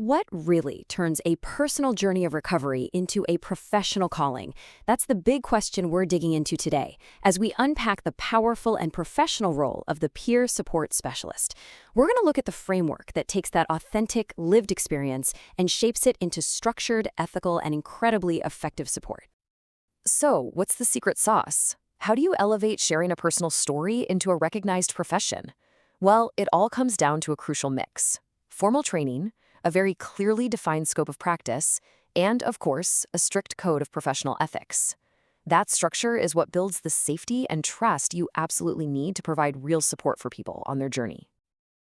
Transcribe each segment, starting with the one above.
What really turns a personal journey of recovery into a professional calling? That's the big question we're digging into today as we unpack the powerful and professional role of the peer support specialist. We're going to look at the framework that takes that authentic, lived experience and shapes it into structured, ethical, and incredibly effective support. So, what's the secret sauce? How do you elevate sharing a personal story into a recognized profession? Well, it all comes down to a crucial mix: formal training, a very clearly defined scope of practice, and, of course, a strict code of professional ethics. That structure is what builds the safety and trust you absolutely need to provide real support for people on their journey.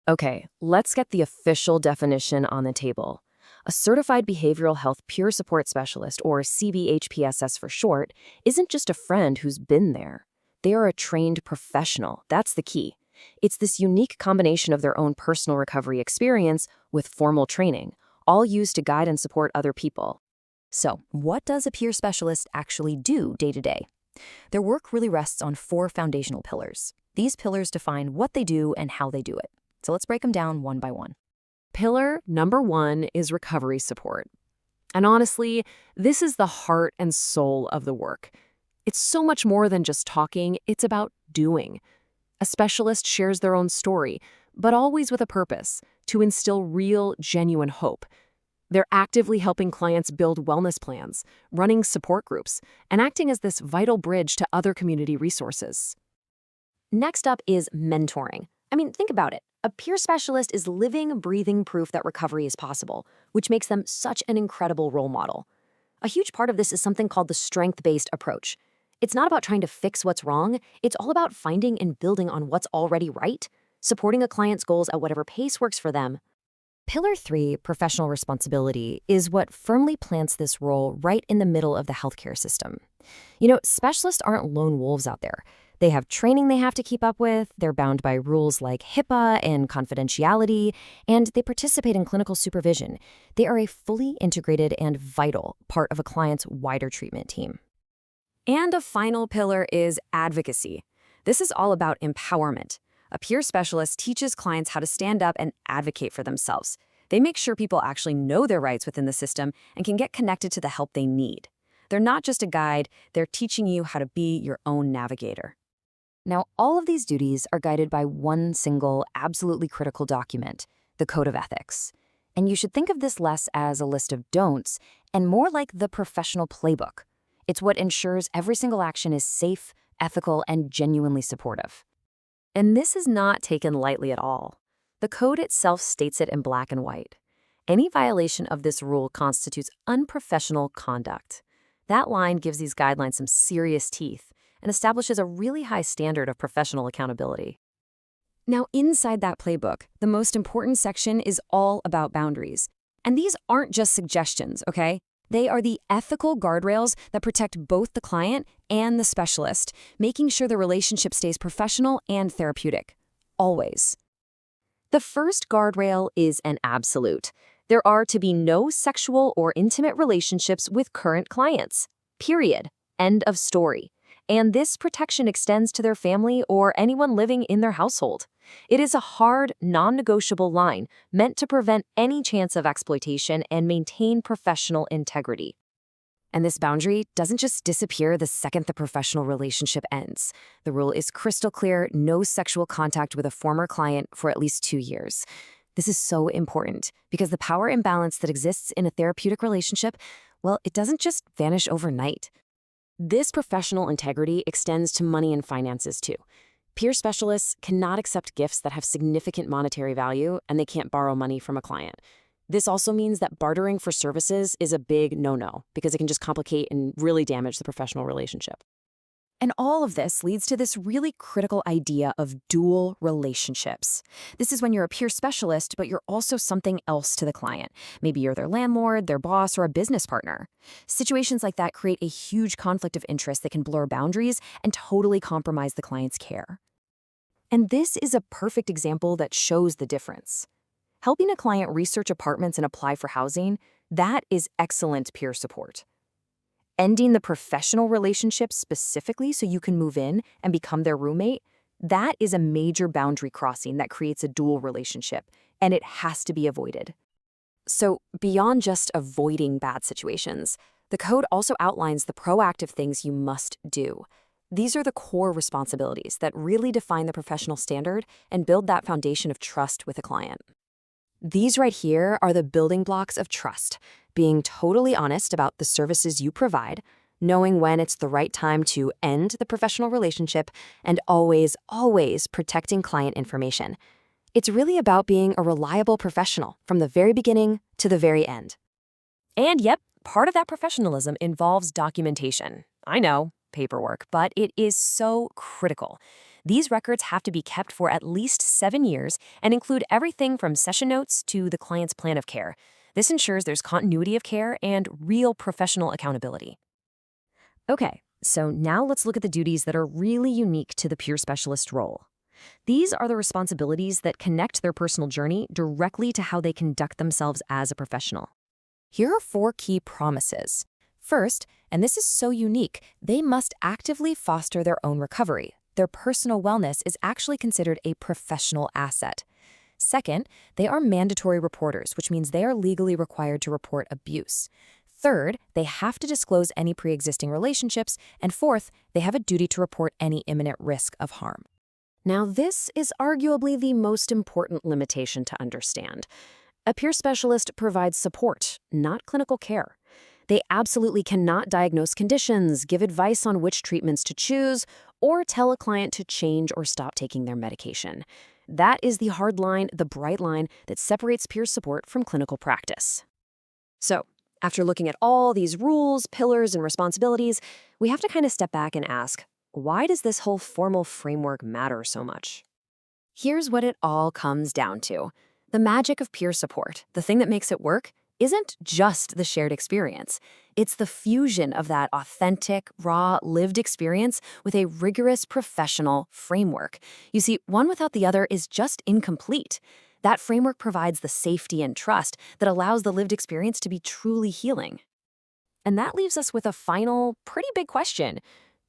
Okay, let's get the official definition on the table. A Certified Behavioral Health Peer Support Specialist, or CBHPSS for short, isn't just a friend who's been there. They are a trained professional. That's the key. It's this unique combination of their own personal recovery experience with formal training, all used to guide and support other people. So, what does a peer specialist actually do day to day? Their work really rests on 4 foundational pillars. These pillars define what they do and how they do it. So let's break them down one by one. Pillar number 1 is recovery support. And honestly, this is the heart and soul of the work. It's so much more than just talking, it's about doing. A specialist shares their own story, but always with a purpose: to instill real, genuine hope. They're actively helping clients build wellness plans, running support groups, and acting as this vital bridge to other community resources. Next up is mentoring. Think about it. A peer specialist is living, breathing proof that recovery is possible, which makes them such an incredible role model. A huge part of this is something called the strength-based approach. It's not about trying to fix what's wrong, it's all about finding and building on what's already right, supporting a client's goals at whatever pace works for them. Pillar 3, professional responsibility, is what firmly plants this role right in the middle of the healthcare system. Specialists aren't lone wolves out there. They have training they have to keep up with, they're bound by rules like HIPAA and confidentiality, and they participate in clinical supervision. They are a fully integrated and vital part of a client's wider treatment team. And a final pillar is advocacy. This is all about empowerment. A peer specialist teaches clients how to stand up and advocate for themselves. They make sure people actually know their rights within the system and can get connected to the help they need. They're not just a guide, they're teaching you how to be your own navigator. Now, all of these duties are guided by one single, absolutely critical document: the Code of Ethics. And you should think of this less as a list of don'ts and more like the professional playbook. It's what ensures every single action is safe, ethical, and genuinely supportive. And this is not taken lightly at all. The code itself states it in black and white. Any violation of this rule constitutes unprofessional conduct. That line gives these guidelines some serious teeth and establishes a really high standard of professional accountability. Now, inside that playbook, the most important section is all about boundaries. And these aren't just suggestions, okay? They are the ethical guardrails that protect both the client and the specialist, making sure the relationship stays professional and therapeutic. Always. The first guardrail is an absolute. There are to be no sexual or intimate relationships with current clients. Period. End of story. And this protection extends to their family or anyone living in their household. It is a hard, non-negotiable line meant to prevent any chance of exploitation and maintain professional integrity. And this boundary doesn't just disappear the second the professional relationship ends. The rule is crystal clear: no sexual contact with a former client for at least 2 years. This is so important because the power imbalance that exists in a therapeutic relationship, well, it doesn't just vanish overnight. This professional integrity extends to money and finances too. Peer specialists cannot accept gifts that have significant monetary value, and they can't borrow money from a client. This also means that bartering for services is a big no-no because it can just complicate and really damage the professional relationship. And all of this leads to this really critical idea of dual relationships. This is when you're a peer specialist, but you're also something else to the client. Maybe you're their landlord, their boss, or a business partner. Situations like that create a huge conflict of interest that can blur boundaries and totally compromise the client's care. And this is a perfect example that shows the difference. Helping a client research apartments and apply for housing, that is excellent peer support. Ending the professional relationship specifically so you can move in and become their roommate, that is a major boundary crossing that creates a dual relationship, and it has to be avoided. So, beyond just avoiding bad situations, the code also outlines the proactive things you must do. These are the core responsibilities that really define the professional standard and build that foundation of trust with a client. These right here are the building blocks of trust: being totally honest about the services you provide, knowing when it's the right time to end the professional relationship, and always protecting client information. It's really about being a reliable professional from the very beginning to the very end. And yep, part of that professionalism involves documentation. I know, paperwork, but it is so critical. These records have to be kept for at least 7 years and include everything from session notes to the client's plan of care. This ensures there's continuity of care and real professional accountability. Okay, so now let's look at the duties that are really unique to the peer specialist role. These are the responsibilities that connect their personal journey directly to how they conduct themselves as a professional. Here are 4 key promises. First, and this is so unique, they must actively foster their own recovery. Their personal wellness is actually considered a professional asset. Second, they are mandatory reporters, which means they are legally required to report abuse. Third, they have to disclose any pre-existing relationships. And fourth, they have a duty to report any imminent risk of harm. Now, this is arguably the most important limitation to understand. A peer specialist provides support, not clinical care. They absolutely cannot diagnose conditions, give advice on which treatments to choose, or tell a client to change or stop taking their medication. That is the hard line, the bright line that separates peer support from clinical practice. So, after looking at all these rules, pillars, and responsibilities, we have to kind of step back and ask, why does this whole formal framework matter so much? Here's what it all comes down to. The magic of peer support, the thing that makes it work, isn't just the shared experience. It's the fusion of that authentic, raw, lived experience with a rigorous professional framework. You see, one without the other is just incomplete. That framework provides the safety and trust that allows the lived experience to be truly healing. And that leaves us with a final, pretty big question.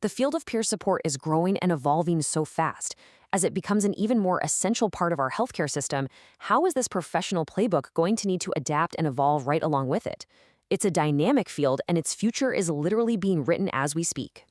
The field of peer support is growing and evolving so fast. As it becomes an even more essential part of our healthcare system, how is this professional playbook going to need to adapt and evolve right along with it? It's a dynamic field, and its future is literally being written as we speak.